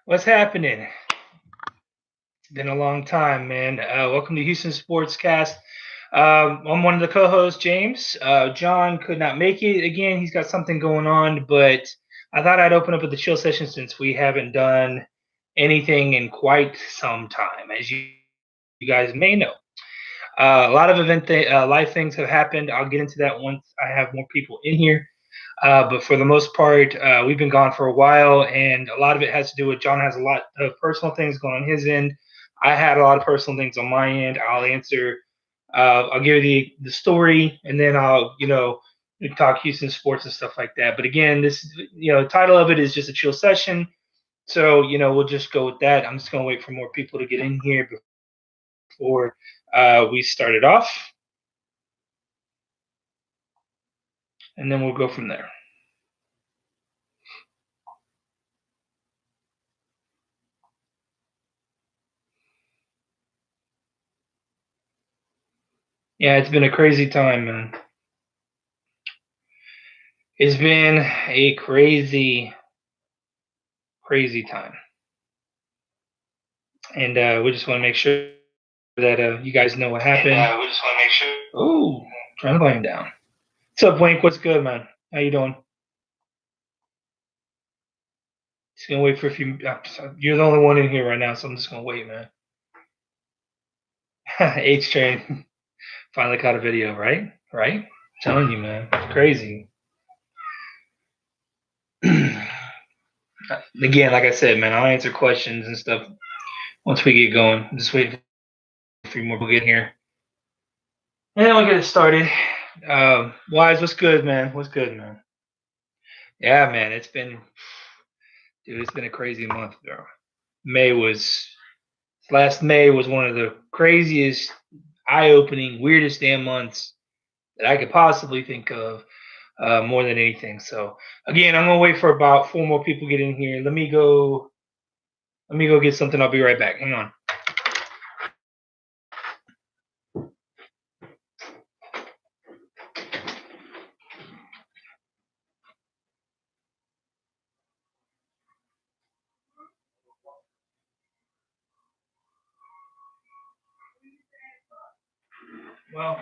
What's happening? It's been a long time, man. Welcome to Houston Sportscast. I'm one of the co-hosts, James. John could not make it again. He's got something going on, but I thought I'd open up with the chill session since we haven't done anything in quite some time, as you guys may know. A lot of life things have happened. I'll get into that once I have more people in here. But for the most part, we've been gone for a while, and a lot of it has to do with John has a lot of personal things going on his end. I had a lot of personal things on my end. I'll answer. I'll give you the story, and then I'll we talk Houston sports and stuff like that. But again, this the title of it is just a chill session, so we'll just go with that. I'm just gonna wait for more people to get in here before we start it off, and then we'll go from there. Yeah, it's been a crazy time, man. It's been a crazy, crazy time, and we just want to make sure that you guys know what happened. We just want to make sure. Oh, turn the volume down. What's up, Wink? What's good, man? How you doing? Just gonna wait for a few. You're the only one in here right now, so I'm just gonna wait, man. H train finally caught a video, right? Right? I'm telling you, man, it's crazy. Again, like I said, man, I'll answer questions and stuff once we get going. I'm just waiting for a few more people to get here. And then we'll get it started. Wise, what's good, man? What's good, man? Yeah, man, it's been a crazy month, bro. May was last May was one of the craziest, eye-opening, weirdest damn months that I could possibly think of. More than anything. So again, I'm gonna wait for about four more people to get in here. Let me go. Let me go get something. I'll be right back. Hang on. Well,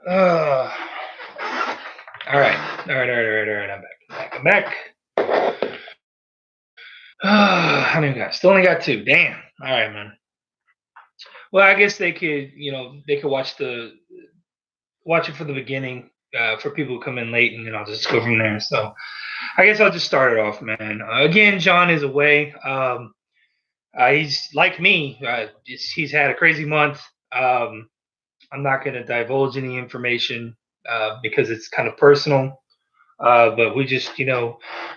uh, all right, all right, all right, all right, all right. I'm back. How many we got? Still only got two. Damn. All right, man. Well, I guess they could, they could watch it from the beginning for people who come in late, and then I'll just go from there. So I guess I'll just start it off, man. Again, John is away. He's like me. He's had a crazy month. I'm not going to divulge any information because it's kind of personal. But we just,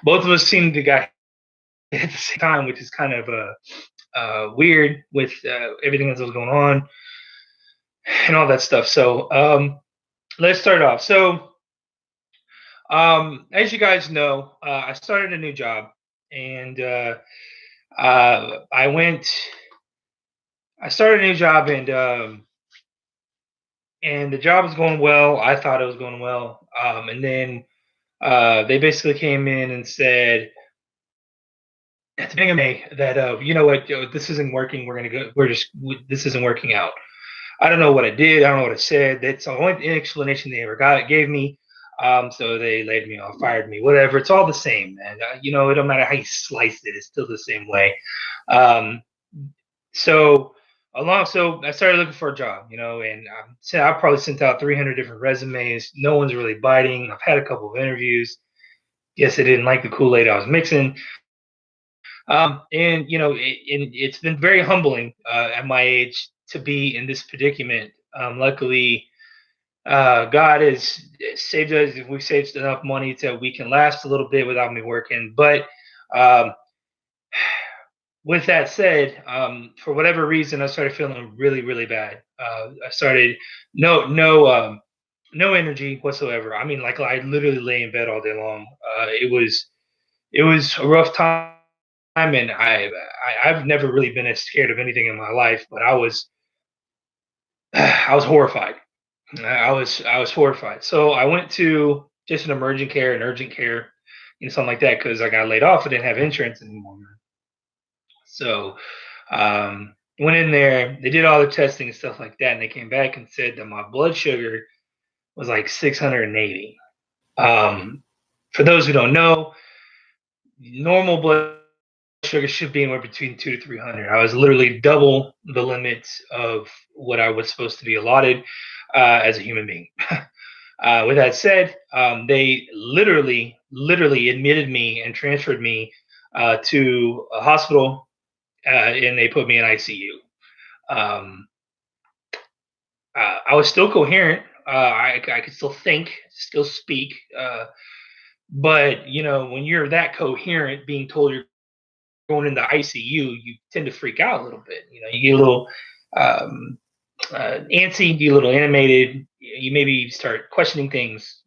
both of us seem to got at the same time, which is kind of weird with everything that's going on and all that stuff. So let's start off. So as you guys know, I started a new job, and I went. I started a new job, and the job was going well. I thought it was going well, and then they basically came in and said at the beginning of May that you know what, this isn't working. We're gonna go. This isn't working out. I don't know what I did. I don't know what I said. That's the only explanation they ever gave me. So they laid me off, fired me, whatever. It's all the same, man. It don't matter how you slice it. It's still the same way. Um, so so I started looking for a job, and I probably sent out 300 different resumes. No one's really biting. I've had a couple of interviews. Yes, they didn't like the Kool-Aid I was mixing. And it's been very humbling at my age to be in this predicament. Luckily, God has saved us. We saved enough money so we can last a little bit without me working. But um, with that said, for whatever reason, I started feeling really, really bad. I started no energy whatsoever. I mean, like I literally lay in bed all day long. It was a rough time, and I've never really been as scared of anything in my life, but I was I was horrified. I was horrified. So I went to just an emergent care, an urgent care, something like that, because I got laid off. I didn't have insurance anymore. So went in there, they did all the testing and stuff like that, and they came back and said that my blood sugar was like 680. For those who don't know, normal blood sugar should be anywhere between 2 to 300. I was literally double the limits of what I was supposed to be allotted as a human being. With that said, they literally admitted me and transferred me to a hospital, and they put me in ICU. Um, I was still coherent. I could still think, still speak. But when you're that coherent, being told you're going into ICU, you tend to freak out a little bit. You get a little um, antsy, you get a little animated. You maybe start questioning things.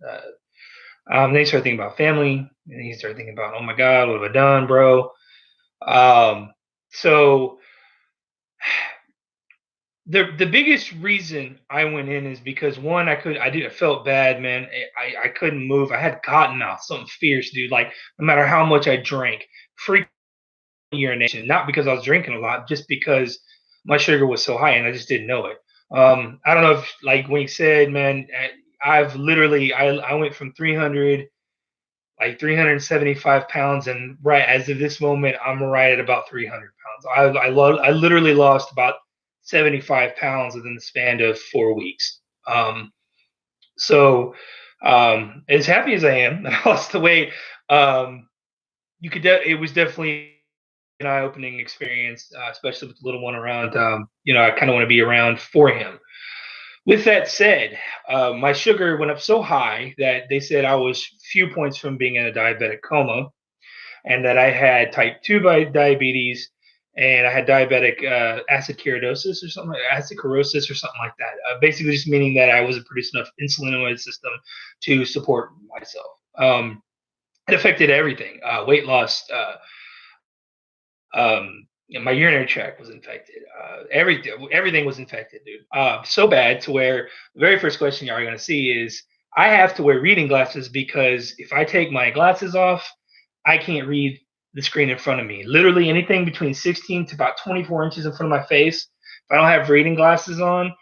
Then you start thinking about family, and then you start thinking about, oh my God, what have I done, bro? So the biggest reason I went in is because one, I felt bad, man. I couldn't move. I had cotton mouth, something fierce, dude. Like no matter how much I drank, freak urination, not because I was drinking a lot, just because my sugar was so high and I just didn't know it. I don't know if, like Wink said, man, I've literally I went from 300, like 375 pounds, and right as of this moment, I'm right at about 300 pounds. I literally lost about 75 pounds within the span of 4 weeks. So as happy as I am, I lost the weight. Um, it was definitely an eye-opening experience, especially with the little one around. I kind of want to be around for him. With that said, my sugar went up so high that they said I was few points from being in a diabetic coma, and that I had type 2 diabetes, and I had diabetic acid keradosis or something, acid cirrhosis or something like that. Basically, just meaning that I wasn't producing enough insulin in my system to support myself. It affected everything: weight loss, my urinary tract was infected. Everything was infected, dude. So bad to where the very first question you're going to see is, I have to wear reading glasses, because if I take my glasses off, I can't read the screen in front of me. Literally anything between 16 to about 24 inches in front of my face. If I don't have reading glasses on,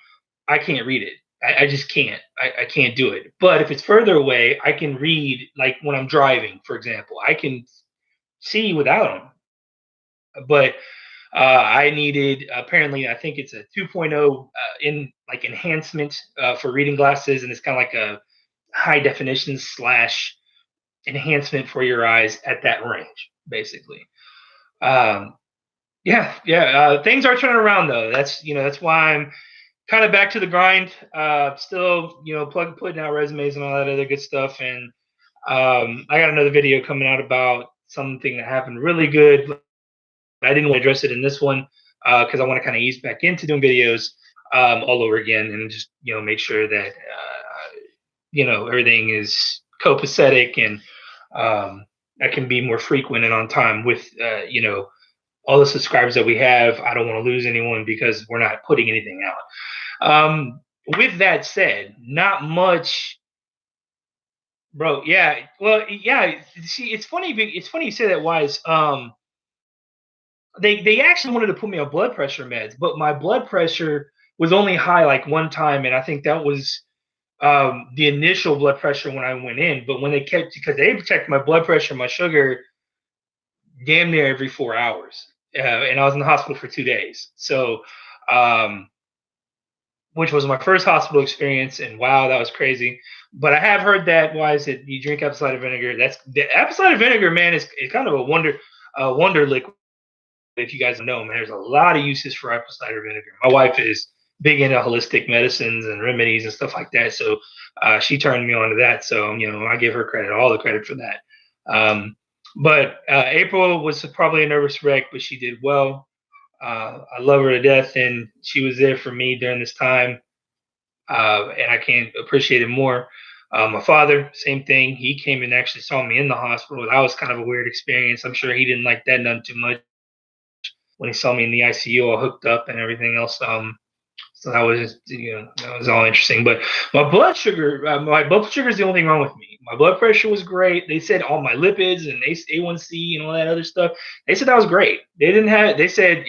I can't read it. I just can't. I can't do it. But if it's further away, I can read, like when I'm driving, for example. I can see without them. But I needed, apparently, I think it's a 2.0 in like enhancement for reading glasses, and it's kind of like a high definition slash enhancement for your eyes at that range, basically. Um, yeah. Things are turning around though. That's why I'm kind of back to the grind. Still, putting out resumes and all that other good stuff. And I got another video coming out about something that happened really good. I didn't want to address it in this one because I want to kind of ease back into doing videos all over again, and just make sure that everything is copacetic, and I can be more frequent and on time with all the subscribers that we have. I don't want to lose anyone because we're not putting anything out. With that said, not much, bro. Yeah, well, yeah. See, it's funny. It's funny you say that, Wise. They actually wanted to put me on blood pressure meds, but my blood pressure was only high like one time, and I think that was the initial blood pressure when I went in. But when because they checked my blood pressure, my sugar, damn near every 4 hours, and I was in the hospital for 2 days. So, which was my first hospital experience, and wow, that was crazy. But I have heard that, why is it you drink apple cider vinegar? That's the apple cider vinegar, man, is kind of a wonder liquid. If you guys know, man, there's a lot of uses for apple cider vinegar. My wife is big into holistic medicines and remedies and stuff like that, so she turned me on to that. So I give her credit, all the credit for that. But April was probably a nervous wreck, but she did well. I love her to death, and she was there for me during this time, and I can't appreciate it more. My father, same thing. He came and actually saw me in the hospital. That was kind of a weird experience. I'm sure he didn't like that none too much when he saw me in the ICU all hooked up and everything else. So that was just, that was all interesting. But my blood sugar is the only thing wrong with me. My blood pressure was great. They said all my lipids and A1C and all that other stuff. They said that was great. They said,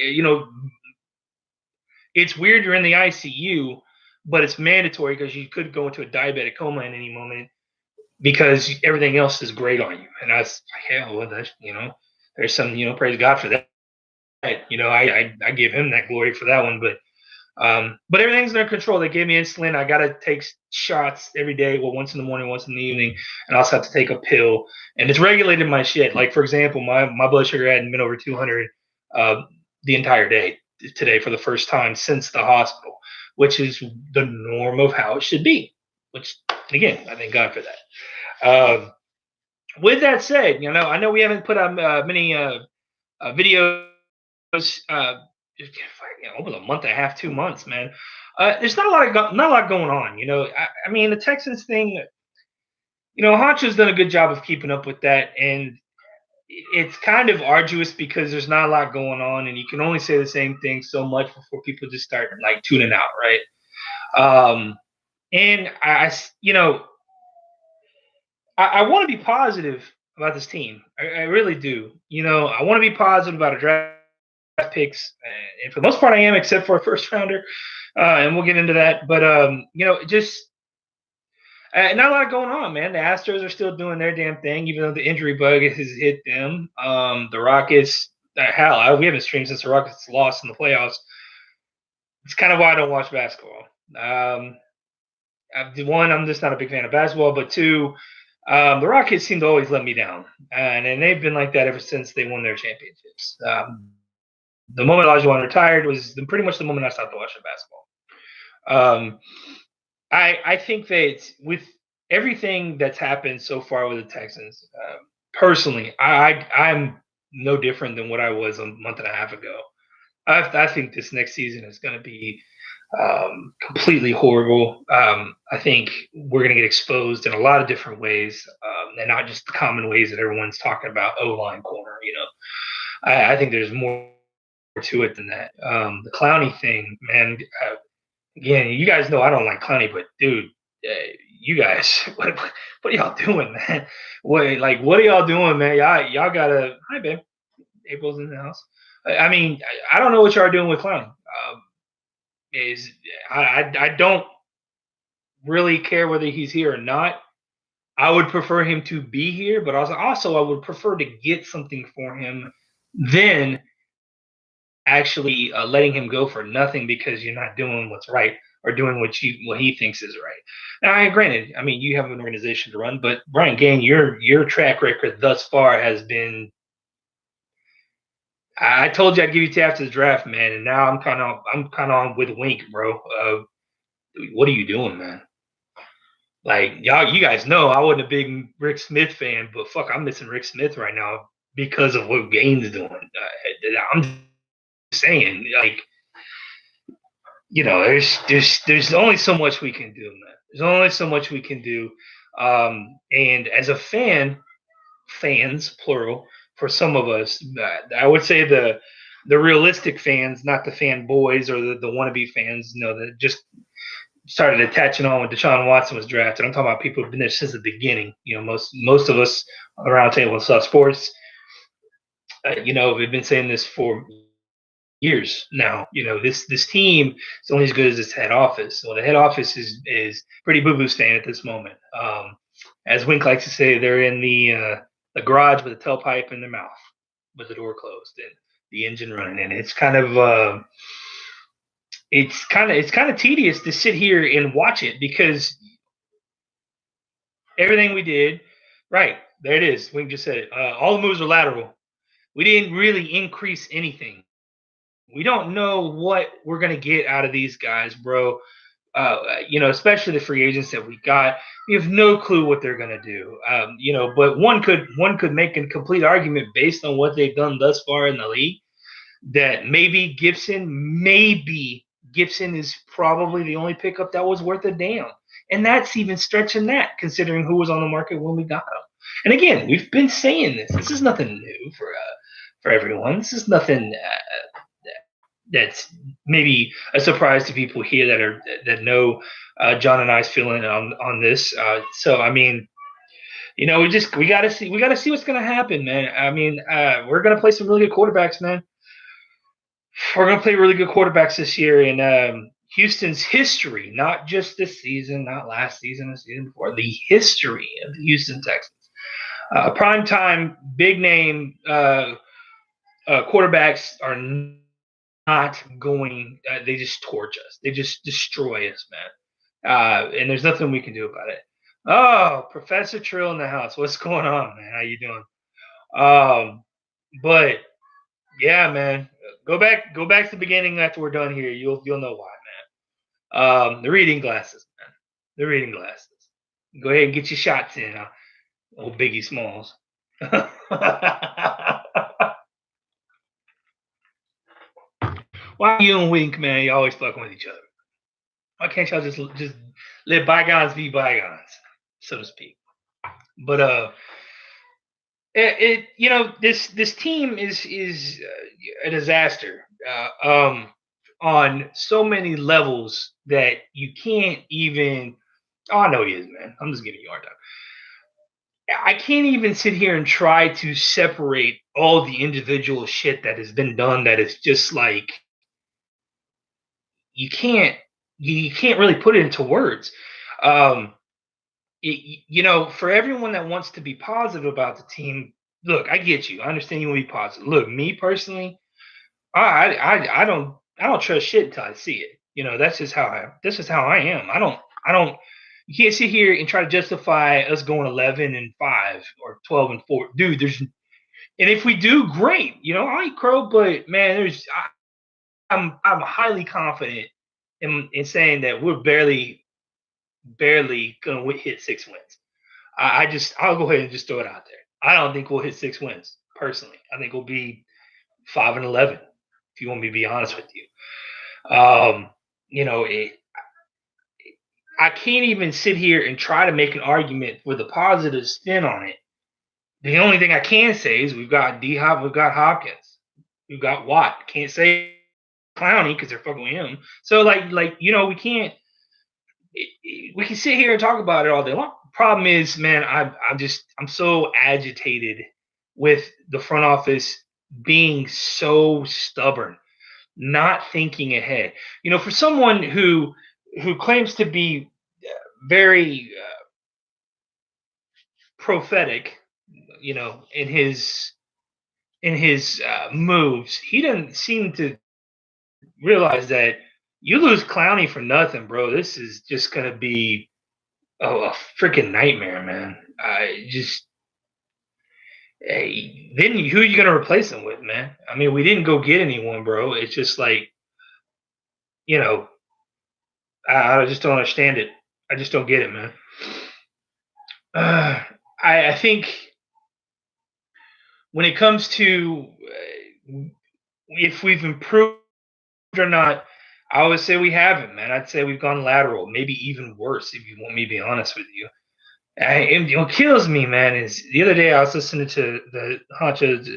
it's weird you're in the ICU, but it's mandatory because you could go into a diabetic coma at any moment because everything else is great on you. And I was like, hell, well, that's, there's some, praise God for that. I give him that glory for that one. But everything's under control. They gave me insulin. I got to take shots every day. Well, once in the morning, once in the evening. And I also have to take a pill. And it's regulated my shit. Like, for example, my blood sugar hadn't been over 200 the entire day today for the first time since the hospital, which is the norm of how it should be. Which, again, I thank God for that. With that said, I know we haven't put out many videos over a month and a half, 2 months, man. There's not a lot going on. I mean, the Texans thing. Honcho's done a good job of keeping up with that, and it's kind of arduous because there's not a lot going on, and you can only say the same thing so much before people just start like tuning out, right? And I want to be positive about this team. I really do. I want to be positive about a draft picks, and for the most part, I am, except for a first rounder, and we'll get into that. But just not a lot going on, man. The Astros are still doing their damn thing, even though the injury bug has hit them. The Rockets, we haven't streamed since the Rockets lost in the playoffs. It's kind of why I don't watch basketball. One, I'm just not a big fan of basketball, but two, the Rockets seem to always let me down, and they've been like that ever since they won their championships. The moment Olajuwon retired was pretty much the moment I stopped watching basketball. I think that with everything that's happened so far with the Texans, personally, I'm no different than what I was a month and a half ago. I think this next season is going to be completely horrible. I think we're going to get exposed in a lot of different ways, and not just the common ways that everyone's talking about, O-line corner. I think there's more to it than that. The Clowney thing, man. Again, you guys know I don't like Clowney, but dude, you guys, what are y'all doing, man? What are y'all doing, man? Y'all gotta. Hi, babe. April's in the house. I mean, I don't know what y'all are doing with Clowney. I don't really care whether he's here or not. I would prefer him to be here, but also I would prefer to get something for him than actually letting him go for nothing because you're not doing what's right or doing what he thinks is right. Now, granted, I mean, you have an organization to run, but Brian Gaine, your track record thus far has been. I told you I'd give you to after the draft, man, and now I'm kind of on with Wink, bro. What are you doing, man? Like you guys know I wasn't a big Rick Smith fan, but fuck, I'm missing Rick Smith right now because of what Gaine's doing. I'm saying, like, there's only so much we can do, man. There's only so much we can do, and as a fans plural, for some of us, I would say the realistic fans, not the fanboys or the wannabe fans, that just started attaching on when Deshaun Watson was drafted. I'm talking about people who've been there since the beginning. Most of us on the round table in South Sports, we've been saying this for years now. This team is only as good as its head office. So the head office is pretty boo-boo stand at this moment. As Wink likes to say, they're in the garage with a tailpipe in their mouth, with the door closed and the engine running. And it's kind of tedious to sit here and watch it because everything we did, right, there it is. Wink just said it. All the moves are lateral. We didn't really increase anything. We don't know what we're going to get out of these guys, bro. Especially the free agents that we got. We have no clue what they're going to do. But one could make a complete argument based on what they've done thus far in the league that maybe Gibson is probably the only pickup that was worth a damn. And that's even stretching that, considering who was on the market when we got him. And again, we've been saying this. This is nothing new for everyone. This is nothing. that's maybe a surprise to people here that know John and I's feeling on this. So I mean, we gotta see what's gonna happen, man. I mean, we're gonna play some really good quarterbacks, man. We're gonna play really good quarterbacks this year in Houston's history, not just this season, not last season, the season before, the history of the Houston Texans. Prime time, big name quarterbacks are not going. They just torch us. They just destroy us, man. And there's nothing we can do about it. Oh, Professor Trill in the house. What's going on, man? How you doing? But yeah, man. Go back to the beginning after we're done here. You'll know why, man. The reading glasses, man. The reading glasses. Go ahead and get your shots in, old Biggie Smalls. Why you and Wink, man? You always fucking with each other. Why can't y'all just let bygones be bygones, so to speak? But this team is a disaster on so many levels that you can't even. Oh, I know he is, man. I'm just giving you a hard time. I can't even sit here and try to separate all the individual shit that has been done. That is just like you can't really put it into words. For everyone that wants to be positive about the team, look, I get you. I understand you want to be positive. Look, me personally, I don't trust shit until I see it. That's just how I am. I don't. You can't sit here and try to justify us going 11-5 or 12-4, dude. And if we do, great. I ain't crow, but man, I'm highly confident in saying that we're barely gonna hit 6 wins. I'll go ahead and just throw it out there. I don't think we'll hit 6 wins personally. I think we'll be 5-11. If you want me to be honest with you, I can't even sit here and try to make an argument with a positive spin on it. The only thing I can say is we've got D-Hop, we've got Hopkins, we've got Watt. Can't say Clowney because they're fucking with him. So we can't. We can sit here and talk about it all day long. Problem is, man, I'm so agitated with the front office being so stubborn, not thinking ahead. For someone who claims to be very prophetic, in his moves, he doesn't seem to realize that you lose Clowney for nothing, bro. This is just gonna be a freaking nightmare, man. Then who are you gonna replace him with, man? I mean, we didn't go get anyone, bro. It's just like, I just don't understand it. I just don't get it, man. I think when it comes to if we've improved or not, I would say we haven't, man. I'd say we've gone lateral, maybe even worse, if you want me to be honest with you. And what kills me, man, is the other day I was listening to the Honcho's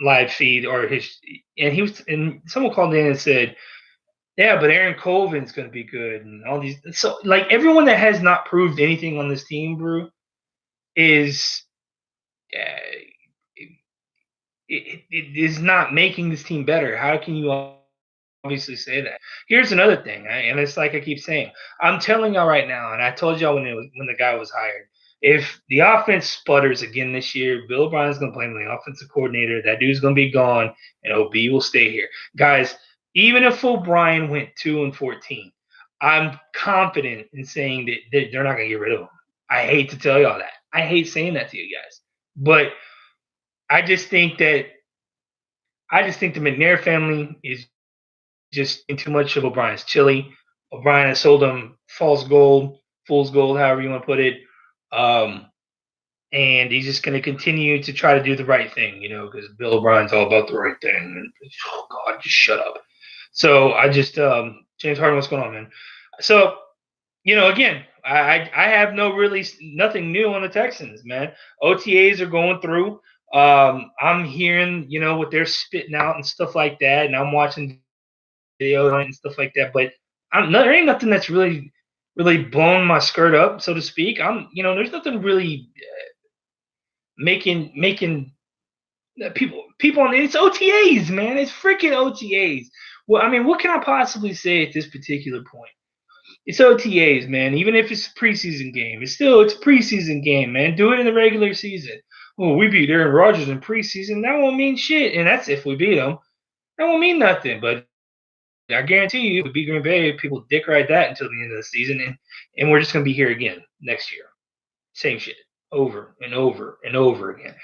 live feed and someone called in and said, yeah, but Aaron Colvin's going to be good and all these. So, everyone that has not proved anything on this team, Brew, is it is not making this team better. How can you obviously say that? Here's another thing, and it's like I keep saying. I'm telling y'all right now, and I told y'all when the guy was hired, if the offense sputters again this year, Bill O'Brien's going to blame the offensive coordinator. That dude's going to be gone, and OB will stay here. Guys, even if O'Brien went 2-14, I'm confident in saying that they're not going to get rid of him. I hate to tell y'all that. I hate saying that to you guys. But I just think the McNair family is just in too much of O'Brien's chili. O'Brien has sold them fool's gold, however you want to put it. And he's just going to continue to try to do the right thing, because Bill O'Brien's all about the right thing. And, oh, God, just shut up. So I just, James Harden, what's going on, man? So, again, I have nothing new on the Texans, man. OTAs are going through. I'm hearing, what they're spitting out and stuff like that. And I'm watching the O-line and stuff like that. But there ain't nothing that's really blown my skirt up, so to speak. There's nothing really making people on it's OTAs, man. It's freaking OTAs. Well, I mean, what can I possibly say at this particular point? It's OTAs, man. Even if it's a preseason game, it's a preseason game, man. Do it in the regular season. Oh, we beat Aaron Rodgers in preseason. That won't mean shit, and that's if we beat them. That won't mean nothing. But I guarantee you, if we beat Green Bay, people dick ride that until the end of the season, and we're just gonna be here again next year. Same shit, over and over and over again.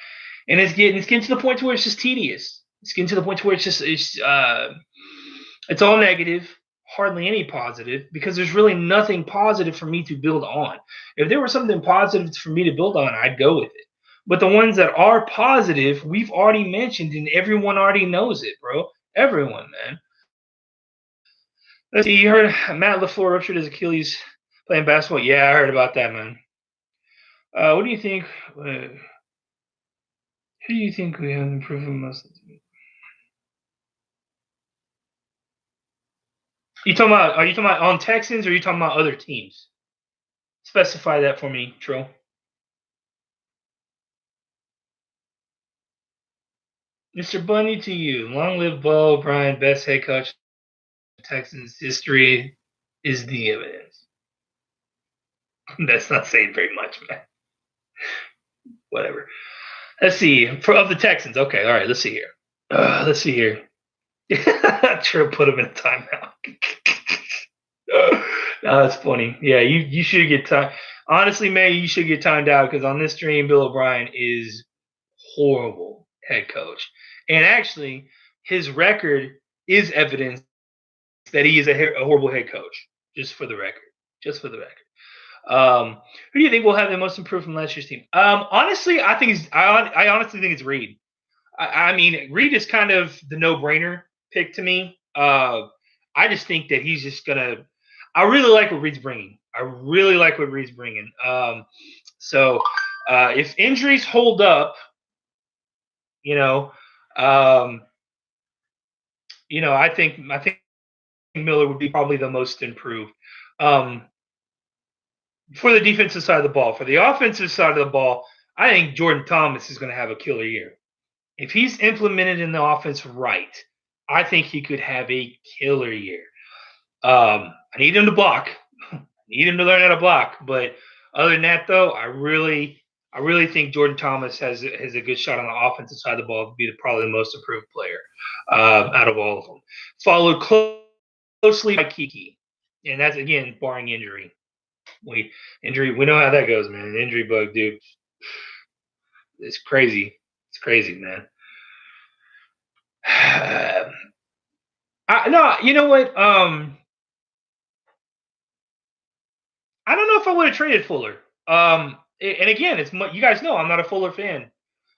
And it's getting to the point where it's just tedious. It's getting to the point where it's all negative, hardly any positive, because there's really nothing positive for me to build on. If there was something positive for me to build on, I'd go with it. But the ones that are positive, we've already mentioned, and everyone already knows it, bro. Everyone, man. Let's see. You heard Matt LaFleur ruptured his Achilles playing basketball? Yeah, I heard about that, man. What do you think? Who do you think we have improving most? Are you talking about on Texans or are you talking about other teams? Specify that for me, Trill. Mr. Bunny to you. Long live Bo O'Brien, best head coach in Texans history is the evidence. That's not saying very much, man. Whatever. Let's see. Of the Texans. Okay, all right, let's see here. Let's see here. Trill put him in a timeout. That's funny. Yeah, you should get time. Honestly, man, you should get timed out because on this stream, Bill O'Brien is horrible head coach, and actually, his record is evidence that he is a horrible head coach. Just for the record. Just for the record. Who do you think will have the most improved from last year's team? Honestly, I honestly think it's Reed. I mean, Reed is kind of the no-brainer pick to me. I just think that he's just gonna. I really like what Reed's bringing. So if injuries hold up, you know, um, I think Miller would be probably the most improved. For the defensive side of the ball, for the offensive side of the ball, I think Jordan Thomas is going to have a killer year. If he's implemented in the offense right, I think he could have a killer year. I need him to block. I need him to learn how to block. But other than that, though, I really think Jordan Thomas has a good shot on the offensive side of the ball to be probably the most improved player out of all of them. Followed closely by Kiki, and that's again barring injury. We know how that goes, man. Injury bug, dude. It's crazy. It's crazy, man. No, you know what? I don't know if I would have traded Fuller. And again, it's you guys know I'm not a Fuller fan,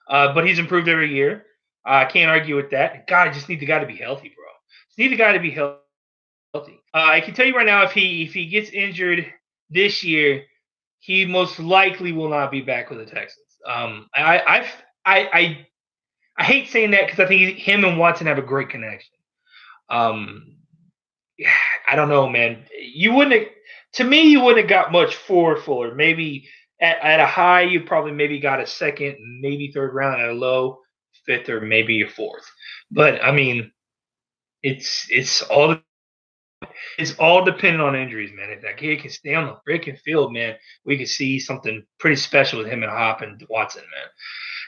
but he's improved every year. I can't argue with that. God, I just need the guy to be healthy, bro. Just need the guy to be healthy. I can tell you right now, if he gets injured this year, he most likely will not be back with the Texans. I hate saying that because I think him and Watson have a great connection. I don't know, man. You wouldn't have got much for Fuller. Maybe at a high, you probably maybe got a second, maybe third round. At a low, fifth or maybe a fourth. But I mean, it's all dependent on injuries, man. If that kid can stay on the freaking field, man, we could see something pretty special with him and Hop and Watson, man.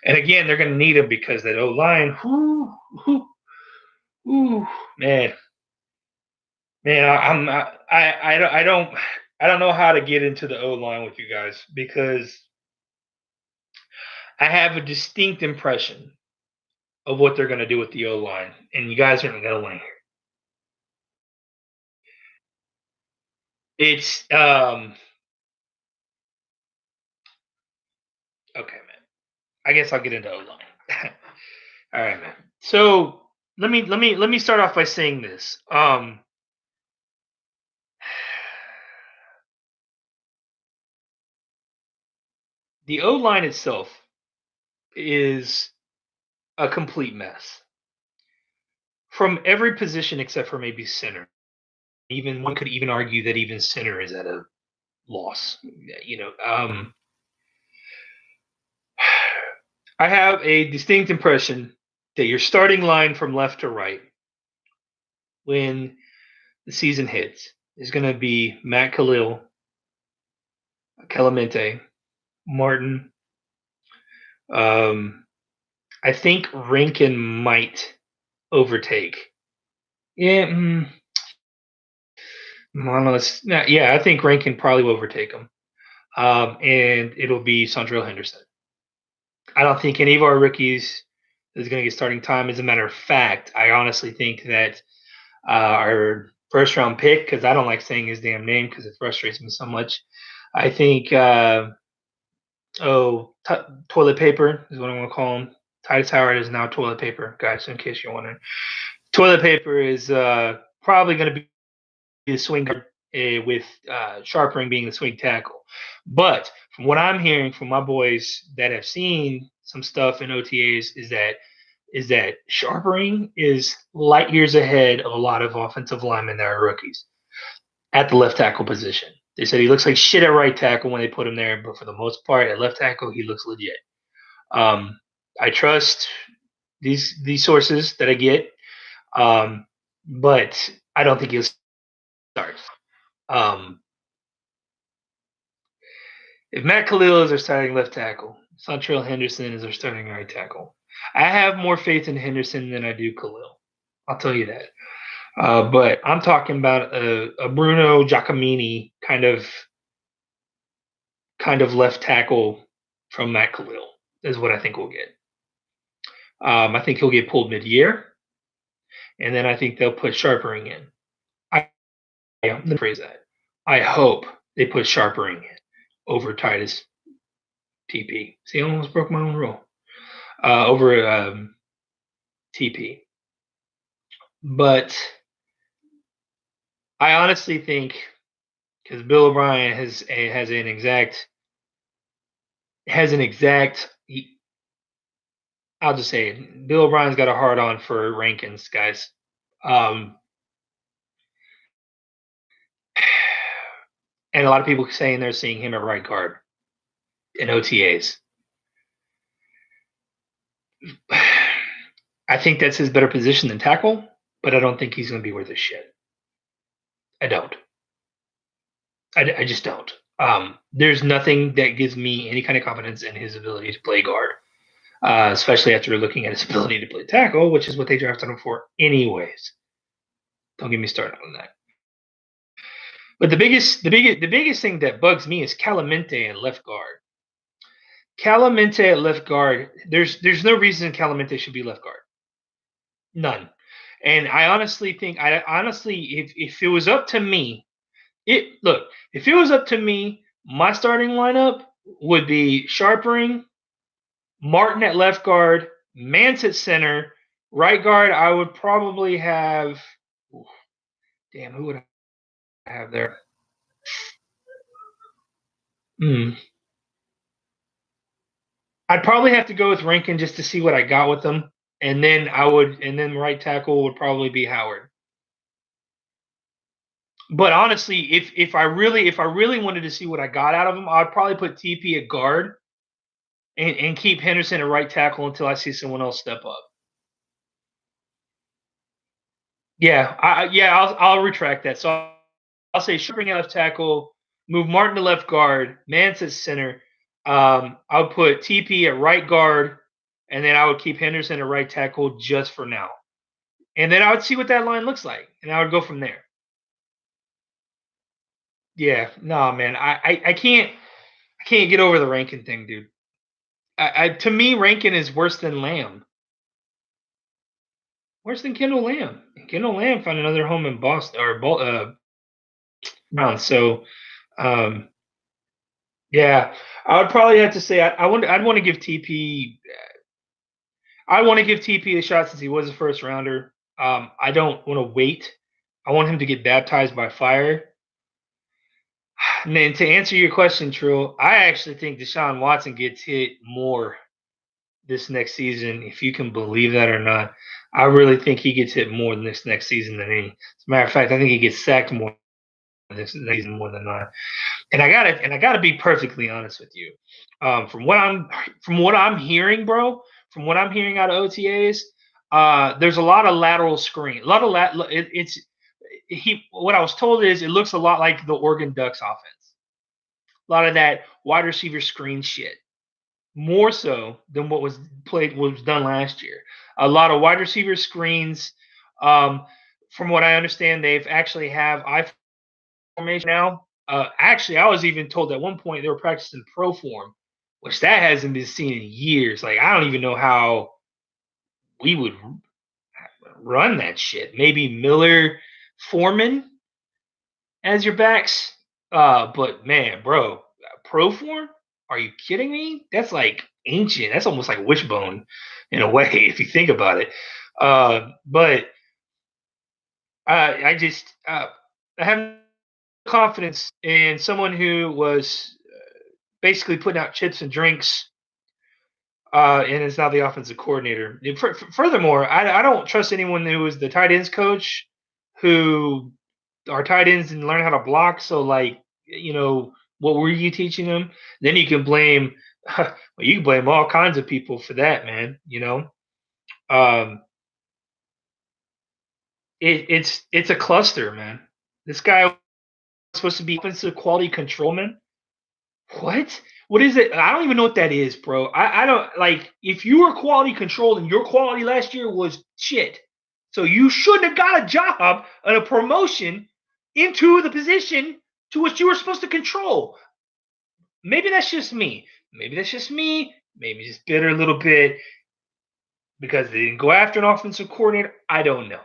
And again, they're going to need him because that O line, man, I don't know how to get into the O line with you guys because I have a distinct impression of what they're going to do with the O line, and you guys aren't going to want to hear. It's okay, man. I guess I'll get into O line. All right, man. So let me start off by saying this. The O line itself is a complete mess. from every position except for maybe center. Even one could even argue that even center is at a loss. I have a distinct impression that your starting line from left to right when the season hits is going to be Matt Khalil, Clemente, Martin. I think Rankin might overtake. Yeah, yeah, I think Rankin probably will overtake him. And it'll be Sontrell Henderson. I don't think any of our rookies is going to get starting time. As a matter of fact, I honestly think that our first round pick, because I don't like saying his damn name because it frustrates me so much. I think, toilet paper is what I'm going to call him. Titus Howard is now toilet paper, guys, in case you're wondering. Toilet paper is probably going to be the swing guard with Sharpering being the swing tackle. But from what I'm hearing from my boys that have seen some stuff in OTAs is that Sharpering is light years ahead of a lot of offensive linemen that are rookies at the left tackle position. They said he looks like shit at right tackle when they put him there, but for the most part, at left tackle, he looks legit. I trust these sources that I get, but I don't think he'll start. If Matt Khalil is our starting left tackle, Sontrell Henderson is our starting right tackle. I have more faith in Henderson than I do Khalil. I'll tell you that. But I'm talking about a Bruno Giacomini kind of left tackle from Matt Khalil is what I think we'll get. I think he'll get pulled mid-year, and then I think they'll put Sharpering in. Let me phrase that. I hope they put Sharpering in over Titus TP. See, I almost broke my own rule. Over TP. But I honestly think because Bill O'Brien has an exact. I'll just say it. Bill O'Brien's got a hard on for Rankins, guys. And a lot of people saying they're seeing him at right guard in OTAs. I think that's his better position than tackle, but I don't think he's going to be worth a shit. I don't. I just don't. There's nothing that gives me any kind of confidence in his ability to play guard, especially after looking at his ability to play tackle, which is what they drafted him for anyways. Don't get me started on that. But the biggest thing that bugs me is Clemente at left guard. Clemente at left guard, there's no reason Clemente should be left guard. None. And I honestly think, if it was up to me, if it was up to me, my starting lineup would be Sharpering, Martin at left guard, Mance at center, right guard. I would probably have. Who would I have there? I'd probably have to go with Rankin just to see what I got with them, and then right tackle would probably be Howard. But honestly, if I really wanted to see what I got out of him, I'd probably put TP at guard and keep Henderson at right tackle until I see someone else step up. Yeah, I'll retract that. So I'll say Sharpering at left tackle, move Martin to left guard, Mance at center. I'll put TP at right guard, and then I would keep Henderson at right tackle just for now. And then I would see what that line looks like, and I would go from there. Yeah, no, man, I can't get over the Rankin thing, dude. To me, Rankin is worse than Lamb. Worse than Kendall Lamb. Kendall Lamb found another home in Boston or Brown. So, yeah, I would probably have to say I'd want to give TP. I want to give TP a shot since he was a first rounder. I don't want to wait. I want him to get baptized by fire. And then to answer your question, Trill, I actually think Deshaun Watson gets hit more this next season, if you can believe that or not. I really think he gets hit more this next season than any. As a matter of fact, I think he gets sacked more this season more than not. And I gotta be perfectly honest with you. From what I'm hearing, bro, from what I'm hearing out of OTAs, there's a lot of lateral screen. A lot of it's he. What I was told is it looks a lot like the Oregon Ducks offense. A lot of that wide receiver screen shit, more so than what was done last year. A lot of wide receiver screens. Um, from what I understand, they've actually have I formation now. Actually, I was even told at one point they were practicing pro form, which that hasn't been seen in years. Like I don't even know how we would run that shit. Maybe Miller, Foreman as your backs. But man, bro, pro form? Are you kidding me? That's like ancient. That's almost like wishbone in a way if you think about it. But I just I have confidence in someone who was basically putting out chips and drinks, and is now the offensive coordinator. Furthermore, I don't trust anyone who was the tight ends coach, who our tight ends didn't learn how to block. So, like, what were you teaching them? Then you can blame, well, you can blame all kinds of people for that, man. Um, it's a cluster, man. This guy was supposed to be offensive quality control man. What? What is it? I don't even know what that is, bro. I don't like if you were quality control and your quality last year was shit. So you shouldn't have got a job and a promotion into the position to which you were supposed to control. Maybe that's just me. Maybe that's just me. Maybe just bitter a little bit because they didn't go after an offensive coordinator. I don't know.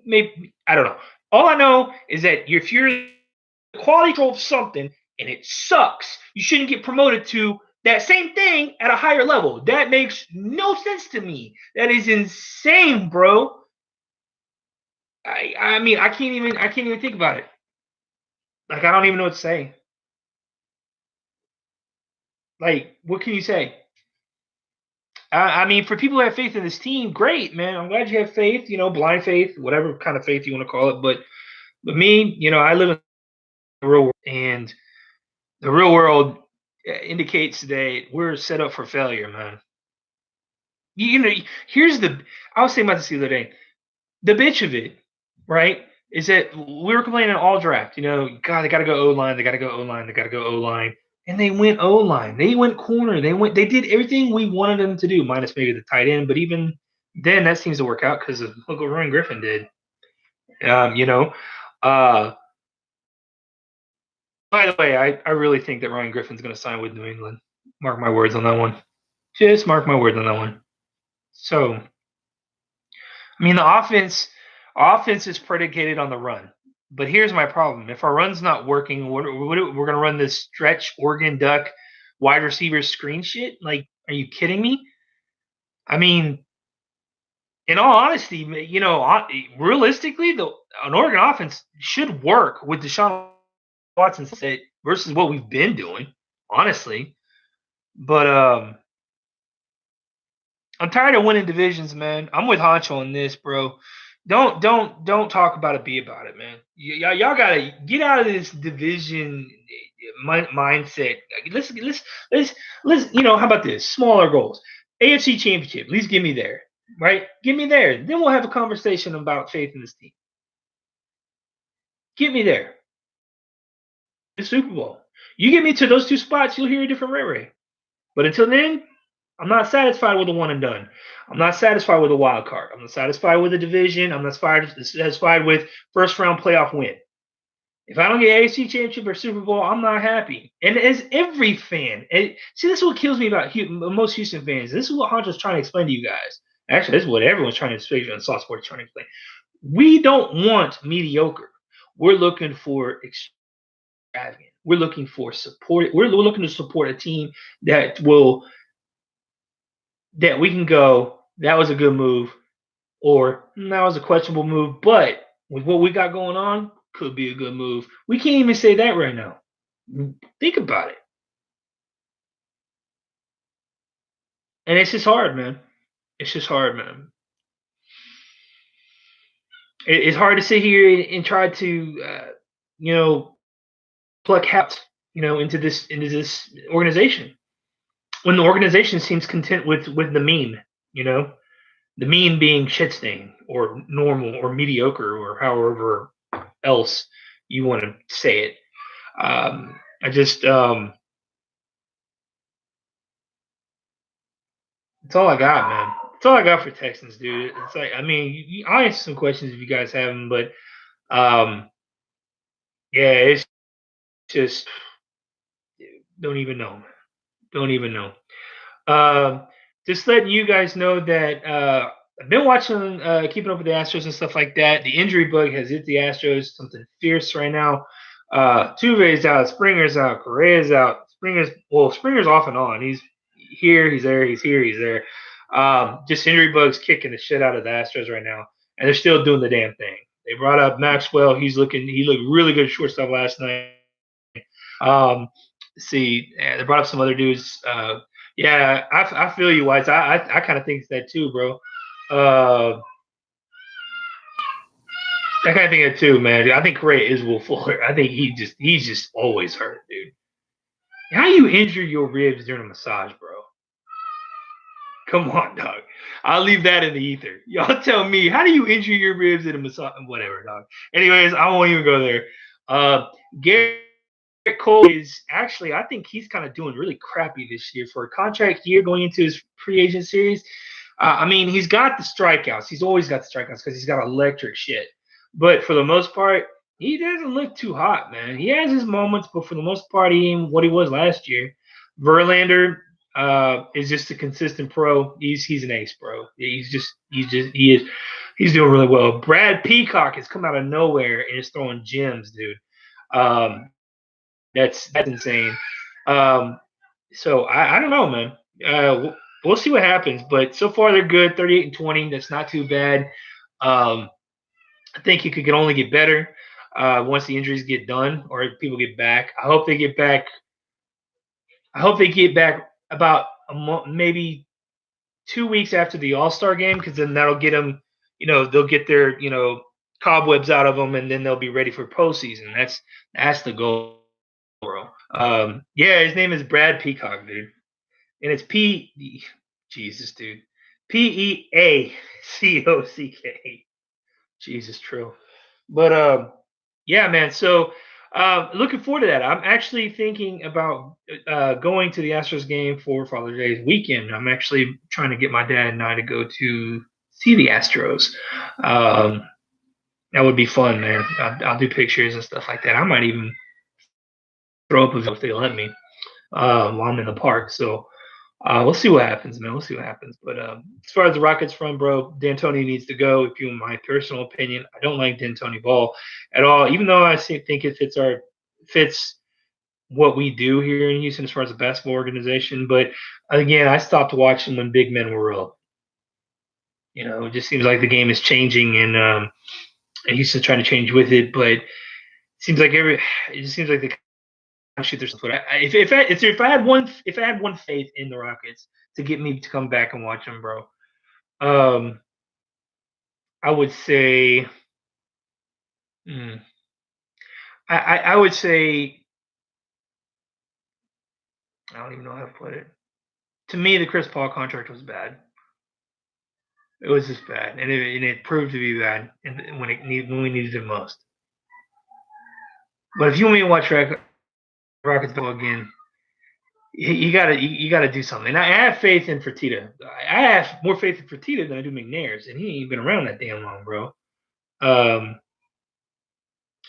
Maybe I don't know. All I know is that if you're quality control of something and it sucks, you shouldn't get promoted to that same thing at a higher level. That makes no sense to me. That is insane, bro. I mean I can't even think about it. Like I don't even know what to say. Like what can you say? I mean, for people who have faith in this team, great, man. I'm glad you have faith. Blind faith, whatever kind of faith you want to call it. But me, I live in the real world, and the real world indicates that we're set up for failure, man. You know, here's I was saying about this the other day. The bitch of it, right, is that we were complaining all draft. God, they got to go O line, they got to go O line, they got to go O line, and they went O line, they went corner, they did everything we wanted them to do, minus maybe the tight end. But even then, that seems to work out because of look what Ryan Griffin did. Um, you know, uh, by the way, I really think that Ryan Griffin's going to sign with New England. Mark my words on that one. Just mark my words on that one. So, I mean, the offense is predicated on the run. But here's my problem: if our run's not working, we're going to run this stretch Oregon Duck wide receiver screen shit. Like, are you kidding me? I mean, in all honesty, realistically, an Oregon offense should work with Deshaun Watson set versus what we've been doing, honestly. But I'm tired of winning divisions, man. I'm with Honcho on this, bro. Don't talk about it. Be about it, man. Y'all gotta get out of this division mindset. Let's. How about this? Smaller goals. AFC Championship. At least get me there, right? Get me there. Then we'll have a conversation about faith in this team. Get me there. The Super Bowl. You get me to those two spots, you'll hear a different Ray. But until then, I'm not satisfied with the one and done. I'm not satisfied with a wild card. I'm not satisfied with a division. I'm not satisfied with first round playoff win. If I don't get AFC Championship or Super Bowl, I'm not happy. And as every fan, see, this is what kills me about most Houston fans. This is what Hunter's trying to explain to you guys. Actually, this is what everyone's trying to explain on Soft Sports trying to explain. We don't want mediocre. We're looking for extravagant. We're looking for support. We're looking to support a team that we can go, that was a good move, or that was a questionable move, but with what we got going on, could be a good move. We can't even say that right now. Think about it. And it's just hard, man. It's just hard, man. It's hard to sit here and try to, you know, pluck out, into this organization when the organization seems content with the mean, you know, the mean being shit stain or normal or mediocre or however else you want to say it. I just That's all I got, man. That's all I got for Texans, dude. It's like, I mean, I'll answer some questions if you guys have them, but um, yeah, it's just don't even know. Don't even know. Um, just letting you guys know that I've been watching, keeping up with the Astros and stuff like that. The injury bug has hit the Astros, something fierce right now. Tuve's out, Springer's out, Correa's out. Springer's off and on. He's here, he's there, he's here, he's there. Just injury bugs kicking the shit out of the Astros right now, and they're still doing the damn thing. They brought up Maxwell. He looked really good at shortstop last night. Um, see, they brought up some other dudes. Yeah, I feel you, Whites. I kind of think it's that too, bro. I kind of think it too, man. I think Correa is Will Fuller. I think he's just always hurt, dude. How you injure your ribs during a massage, bro? Come on, dog. I'll leave that in the ether. Y'all tell me, how do you injure your ribs in a massage? Whatever, dog. Anyways, I won't even go there. Garrett Cole is actually, I think he's kind of doing really crappy this year for a contract year going into his free agent series. I mean, he's got the strikeouts. He's always got the strikeouts because he's got electric shit. But for the most part, he doesn't look too hot, man. He has his moments, but for the most part, he ain't what he was last year. Verlander is just a consistent pro. He's an ace, bro. He's doing really well. Brad Peacock has come out of nowhere and is throwing gems, dude. Um, that's insane. Um, so I don't know, man. We'll see what happens, but so far they're good. 38-20. That's not too bad. Um, I think it could only get better once the injuries get done or people get back. I hope they get back. I hope they get back about a month, maybe 2 weeks after the All Star game, because then that'll get them. They'll get their cobwebs out of them, and then they'll be ready for postseason. That's the goal, bro. Yeah, his name is Brad Peacock, dude, and it's Jesus, dude, Peacock. Jesus, true. But yeah, man. So looking forward to that. I'm actually thinking about going to the Astros game for Father's Day weekend. I'm actually trying to get my dad and I to go to see the Astros. Um, that would be fun, man. I'll do pictures and stuff like that. I might even throw up if they let me while I'm in the park. So we'll see what happens, man. We'll see what happens. But as far as the Rockets front, bro, D'Antoni needs to go. If you want my personal opinion, I don't like D'Antoni Ball at all. Even though I think it fits what we do here in Houston as far as a basketball organization. But again, I stopped watching when big men were real. It just seems like the game is changing, and Houston's trying to change with it. But it seems like it just seems like the shoot their foot. If I had one faith in the Rockets to get me to come back and watch them, bro, I would say, hmm, I would say, I don't even know how to put it. To me, the Chris Paul contract was bad. It was just bad, and it proved to be bad when we needed it most. But if you want me to watch Rockets ball again, you gotta do something. And I have faith in Fertitta. I have more faith in Fertitta than I do McNair's, and he ain't been around that damn long, bro. Um,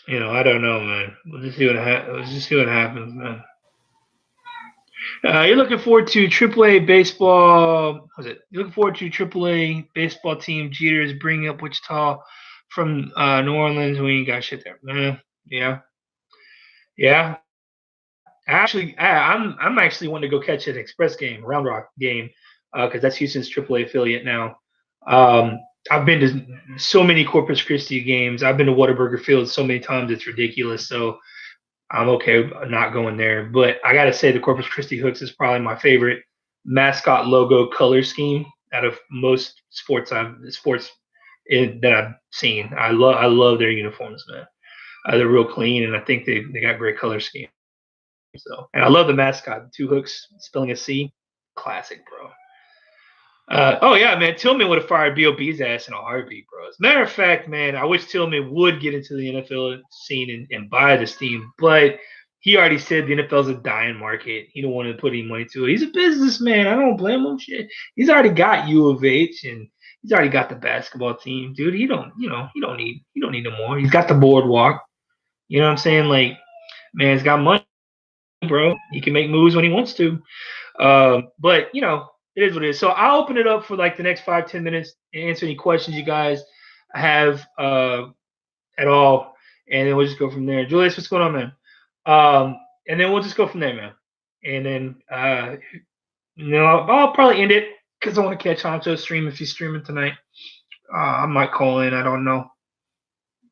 I don't know, man. Let's just see what happens, man. You're looking forward to AAA baseball. Was it? You're looking forward to AAA baseball team Jeter's bringing up Wichita from New Orleans. We ain't got shit there. Yeah, yeah. I'm actually wanting to go catch an Express game, Round Rock game, because that's Houston's AAA affiliate now. Um, I've been to so many Corpus Christi games. I've been to Whataburger Field so many times it's ridiculous. So I'm okay not going there. But I got to say the Corpus Christi Hooks is probably my favorite. mascot logo color scheme out of most sports that I've seen. I love their uniforms, man. They're real clean, and I think they got great color scheme. So, and I love the mascot, two hooks spelling a C, classic, bro. Oh yeah, man. Tillman would have fired Bob's ass in a heartbeat, bro. As a matter of fact, man, I wish Tillman would get into the NFL scene and buy this team, but he already said the NFL's a dying market. He don't want to put any money to it. He's a businessman. I don't blame him. Shit, he's already got U of H and he's already got the basketball team, dude. He don't need no more. He's got the boardwalk. You know what I'm saying? Like, man, he's got money, bro. He can make moves when he wants to. But it is what it is. So I'll open it up for like the next 5-10 minutes and answer any questions you guys have at all, and then we'll just go from there. Julius, what's going on, man? And then we'll just go from there, man. And then I'll probably end it because I want to catch Honcho stream if he's streaming tonight. I might call in. I don't know.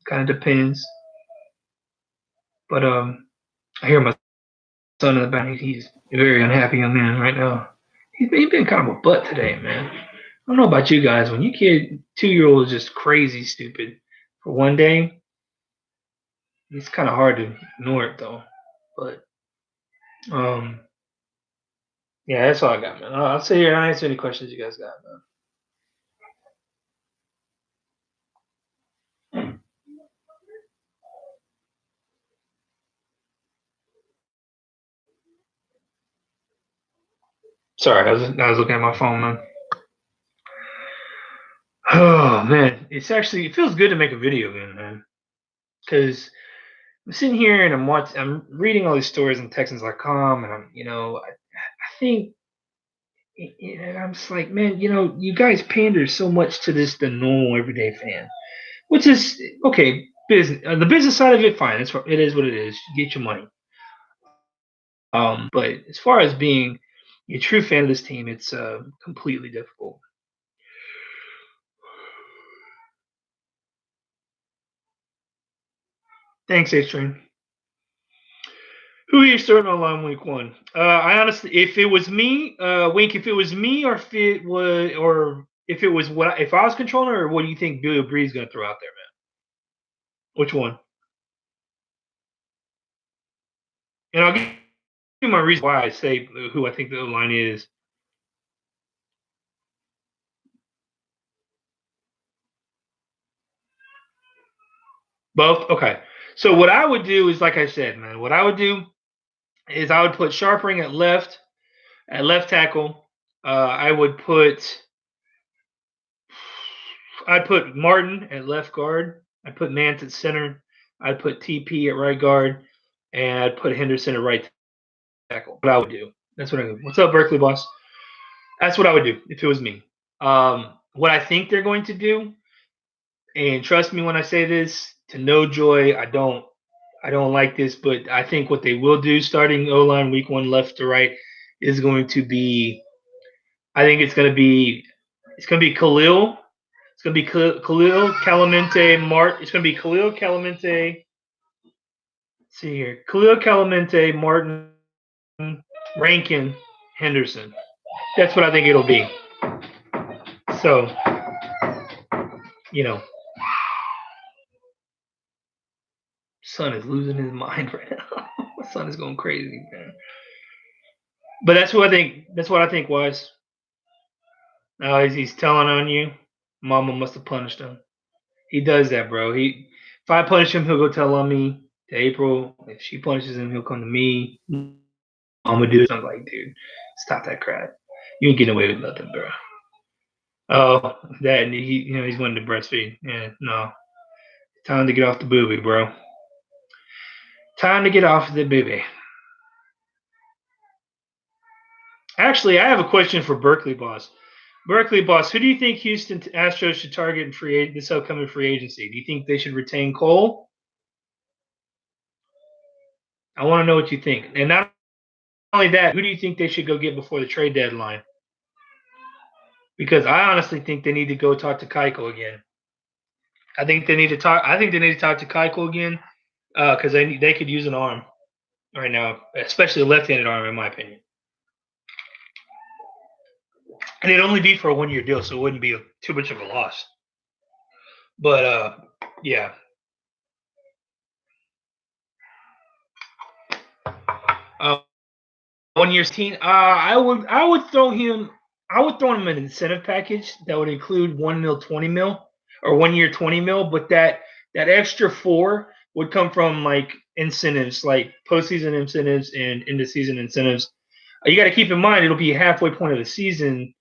Kind of depends. But I hear my son in the back. He's a very unhappy young man right now. He's been kind of a butt today, man. I don't know about you guys. When your kid, 2-year-old, is just crazy stupid for one day, it's kind of hard to ignore it though. But yeah, that's all I got, man. I'll sit here and answer any questions you guys got, man. Sorry, I was looking at my phone, man. Oh man, it feels good to make a video again, man. Because I'm sitting here and I'm reading all these stories on Texans.com, and I think, and I'm just like, man, you guys pander so much to the normal everyday fan, which is okay. Business, the business side of it, fine. It is what it is. You get your money. But as far as being a true fan of this team, it's completely difficult. Thanks, A-Train. Who are you starting on week one? I honestly, if it was me, Wink, if it was me, or if I was controlling, or what do you think Bill Bree's going to throw out there, man? Which one? And I'll give you my reason why I say who I think the line is. Both? Okay. So what I would do is, like I said, man, what I would do is I would put Sharpring at left tackle. I'd put Martin at left guard. I'd put Nance at center. I'd put TP at right guard, and I'd put Henderson at right tackle. What I would do. That's what I would. What's up, Berkeley boss? That's what I would do if it was me. What I think they're going to do, and trust me when I say this, to no joy, I don't like this, but I think what they will do starting O-line week one left to right is going to be, I think it's going to be Khalil. It's going to be Khalil, Calamente, Mart. It's going to be Khalil, Calamente. Let's see here. Khalil, Calamente, Martin, Rankin, Henderson. That's what I think it'll be. So, son is losing his mind right now. My son is going crazy, man. But that's what I think. That's what I think was. Now he's telling on you. Mama must have punished him. He does that, bro. If I punish him, he'll go tell on me to April. If she punishes him, he'll come to me. I'm gonna do something like, dude, stop that crap. You ain't getting away with nothing, bro. Oh, that he's wanting to breastfeed. Yeah, no. Time to get off the booby, bro. Time to get off the booby. Actually, I have a question for Berkeley boss. Berkeley boss, who do you think Houston Astros should target in this upcoming free agency? Do you think they should retain Cole? I want to know what you think. And not only that, who do you think they should go get before the trade deadline? Because I honestly think they need to go talk to Keuchel again. I think they need to talk to Keuchel again because they could use an arm right now, especially a left-handed arm, in my opinion. And it'd only be for a 1-year deal, so it wouldn't be too much of a loss. But yeah. Uh, 1 year team. I would throw him. I would throw him an incentive package that would include 1 mil, 20 mil, or 1 year 20 mil. But that extra four would come from like incentives, like postseason incentives and end of season incentives. You got to keep in mind it'll be halfway point of the season.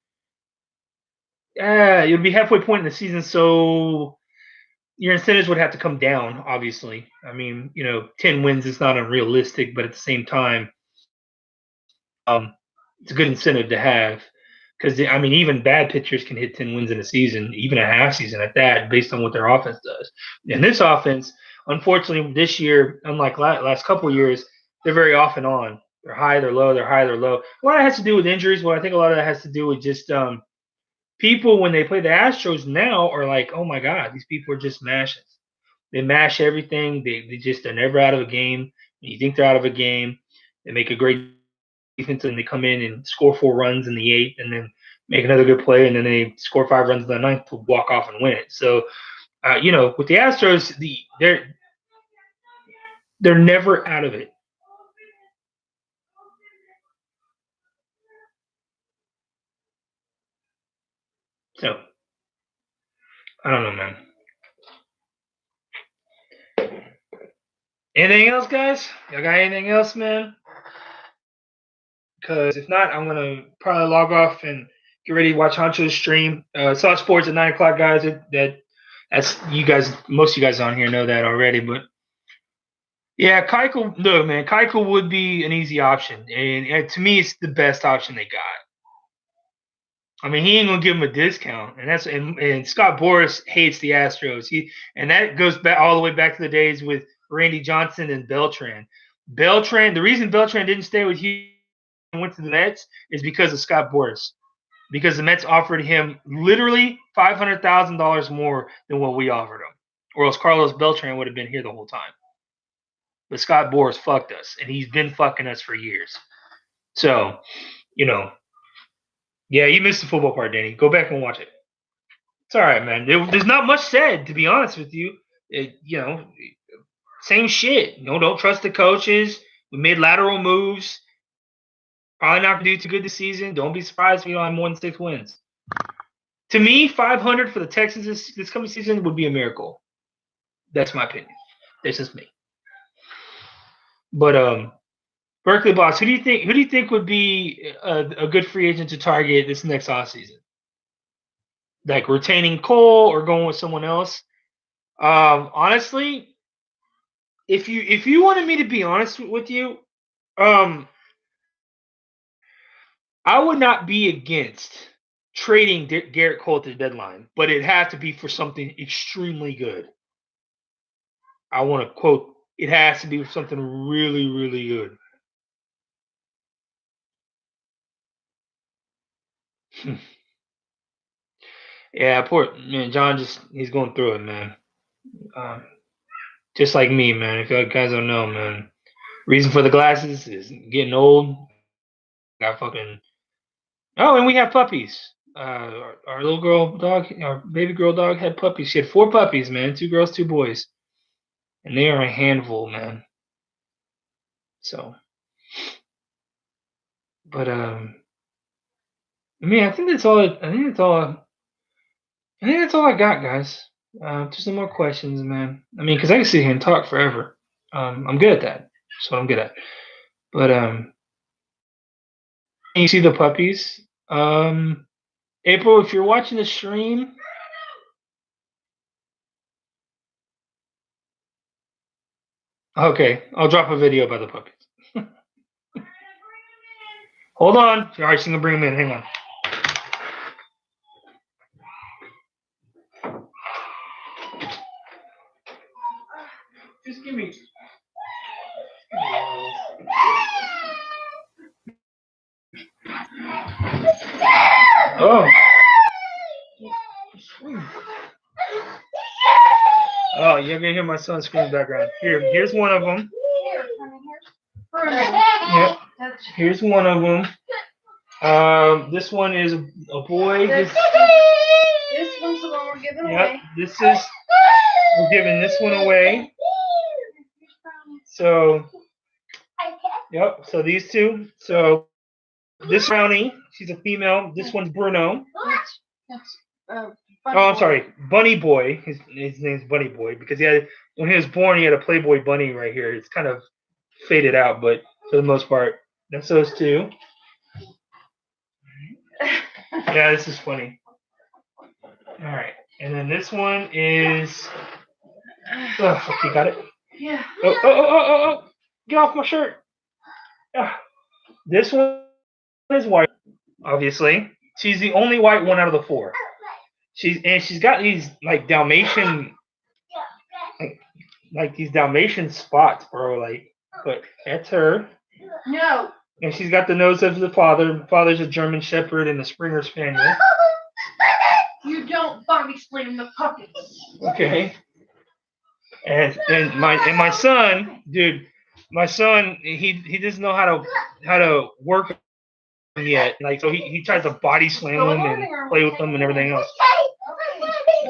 It'll be halfway point in the season, so your incentives would have to come down. Obviously, I mean, 10 wins is not unrealistic, but at the same time, it's a good incentive to have because I mean, even bad pitchers can hit 10 wins in a season, even a half season at that, based on what their offense does. And this offense, unfortunately, this year, unlike last couple of years, they're very off and on. They're high, they're low, they're high, they're low. A lot of that has to do with injuries. Well, I think a lot of that has to do with just people when they play the Astros now are like, oh my god, these people are just mashing. They mash everything. They're never out of a game. When you think they're out of a game, they make a great defense and they come in and score 4 runs in the eighth and then make another good play and then they score 5 runs in the ninth to walk off and win it. So with the Astros, they're never out of it. So I don't know, man. Anything else, guys? Y'all got anything else, man? Because if not, I'm gonna probably log off and get ready to watch Honcho's stream. Saw Sports at 9 o'clock, guys. That's you guys. Most of you guys on here know that already, but yeah, Keuchel. No, man, Keuchel would be an easy option, and to me, it's the best option they got. I mean, he ain't gonna give him a discount, and Scott Boras hates the Astros. And that goes back all the way back to the days with Randy Johnson and Beltran. The reason Beltran didn't stay with Houston and went to the Mets is because of Scott Boras. Because the Mets offered him literally $500,000 more than what we offered him, or else Carlos Beltran would have been here the whole time. But Scott Boras fucked us, and he's been fucking us for years. So, yeah, you missed the football part, Danny. Go back and watch it. It's all right, man. There's not much said, to be honest with you. Same shit. Don't trust the coaches. We made lateral moves. Probably not going to do too good this season. Don't be surprised if we don't have more than 6 wins. To me, 500 for the Texans this coming season would be a miracle. That's my opinion. That's just me. But Berkeley Boss, who do you think would be a good free agent to target this next offseason? Like retaining Cole or going with someone else? Honestly, if you wanted me to be honest with you, I would not be against trading Garrett Cole at the deadline, but it has to be for something extremely good. I want to quote, it has to be for something really, really good. Yeah, poor man, John he's going through it, man. Just like me, man. If you guys don't know, man. Reason for the glasses is getting old. Got fucking. Oh, and we have puppies. Our little girl dog, our baby girl dog had puppies. She had 4 puppies, man. 2 girls, 2 boys. And they are a handful, man. So. But, I mean, I think that's all I got, guys. Just some more questions, man. I mean, because I can sit here and talk forever. I'm good at that. That's what I'm good at. But you see the puppies. April, if you're watching the stream, okay, I'll drop a video about the puppies. Hold on. All right, she's gonna bring them in. Hang on. Just give me. Oh. Oh, you're gonna hear my son scream in the background. Here's one of them. Yep. Here's one of them. This one is a boy. This one's the one we're giving away. We're giving this one away. So, yep. So these two. So this Brownie, she's a female. This one's Bruno. That's I'm sorry, Bunny Boy. His name's Bunny Boy because when he was born he had a Playboy bunny right here. It's kind of faded out, but for the most part, that's those two. Yeah, this is funny. All right, and then this one is. Oh, you got it. Yeah. Oh! Get off my shirt. This one is white, obviously. She's the only white one out of the four. She's got these like Dalmatian like these Dalmatian spots, bro. But that's her. No. And she's got the nose of the father. The father's a German Shepherd and a Springer Spaniel. You don't body slam the puppies. Okay. And my son, dude, he doesn't know how to work yet. Like so he tries to body slam them and play with them and everything else.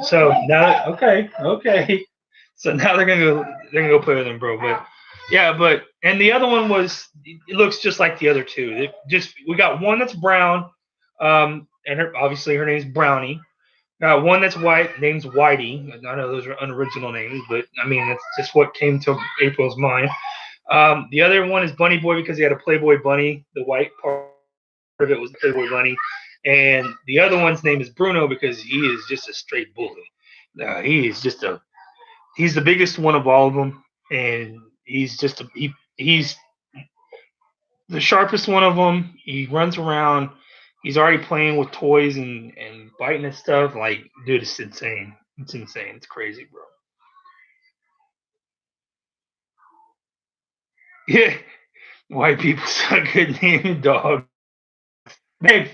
So now okay. So now they're gonna go play with them, bro. But yeah, and the other one it looks just like the other two. We got one that's brown, and obviously her name's Brownie. Got one that's white, name's Whitey. I know those are unoriginal names, but I mean that's just what came to April's mind. The other one is Bunny Boy because he had a Playboy bunny. The white part of it was the Playboy bunny, and the other one's name is Bruno because he is just a straight bully. He's the biggest one of all of them, and he's the sharpest one of them. He runs around. He's already playing with toys and biting at stuff. Like, dude, it's insane. It's insane. It's crazy, bro. Yeah, white people suck at naming dogs. Babe,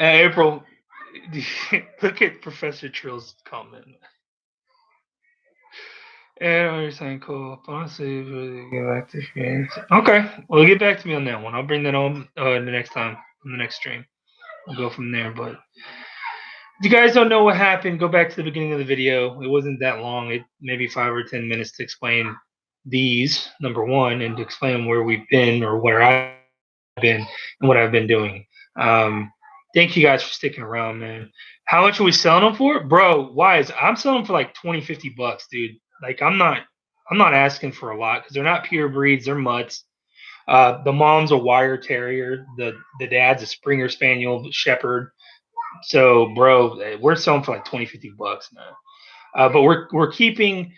April, look at Professor Trill's comment. And you're saying cool. Honestly, really get back to games. Okay, well, get back to me on that one. I'll bring that on the next time on the next stream. We'll go from there. But if you guys don't know what happened, go back to the beginning of the video. It wasn't that long. It maybe 5 or 10 minutes to explain these number one and to explain where we've been or where I've been and what I've been doing. Thank you guys for sticking around, man. How much are we selling them for, bro? Wise, I'm selling them for like 20, $50, dude. Like I'm not asking for a lot because they're not pure breeds. They're mutts. The mom's a wire terrier. The dad's a Springer Spaniel Shepherd. So, bro, we're selling for like 20, $50 now. But we're keeping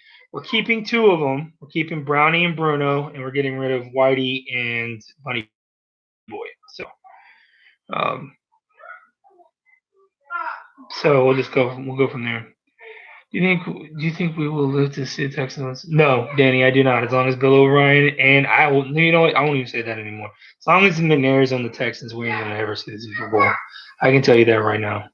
two of them. We're keeping Brownie and Bruno, and we're getting rid of Whitey and Bunny Boy. So we'll just go. We'll go from there. Do you think we will live to see the Texans? No, Danny, I do not. As long as Bill O'Brien and I will, you know what? I won't even say that anymore. As long as the McNair's on the Texans, we ain't gonna ever see the Super Bowl. I can tell you that right now.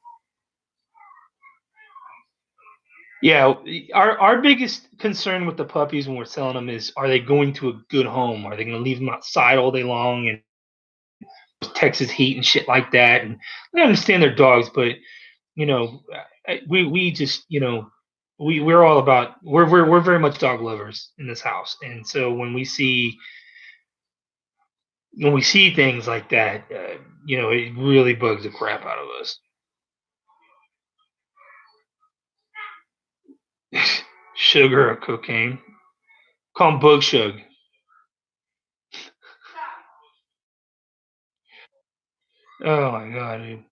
Yeah, our biggest concern with the puppies when we're selling them is: are they going to a good home? Are they going to leave them outside all day long and Texas heat and shit like that? And I understand they're dogs, but you know, we just we're all about we're very much dog lovers in this house, and so when we see things like that, it really bugs the crap out of us. Sugar or cocaine? Call him Bug Shug. Oh my god, dude.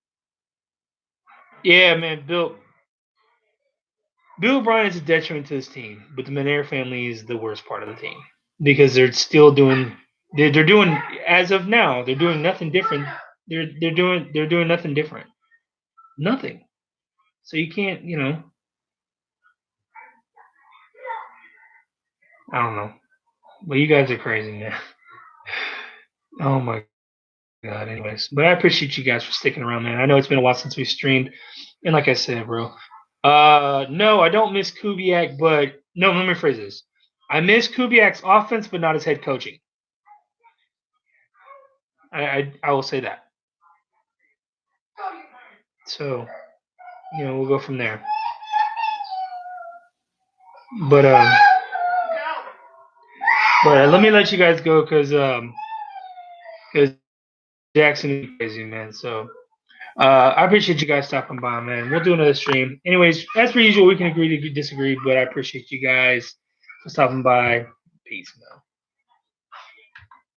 Yeah, man, Bill O'Brien is a detriment to this team, but the McNair family is the worst part of the team because they're still doing they're doing as of now they're doing nothing different. They're doing nothing different. Nothing. So you can't, I don't know. But you guys are crazy, man. Oh my god. Anyways, but I appreciate you guys for sticking around, man. I know it's been a while since we streamed, and like I said, bro, no, I don't miss Kubiak, but no, let me rephrase this. I miss Kubiak's offense, but not his head coaching. I will say that. So, we'll go from there. But let me let you guys go because Jackson is crazy, man. So I appreciate you guys stopping by, man. We'll do another stream. Anyways, as per usual, we can agree to disagree, but I appreciate you guys for stopping by. Peace, man.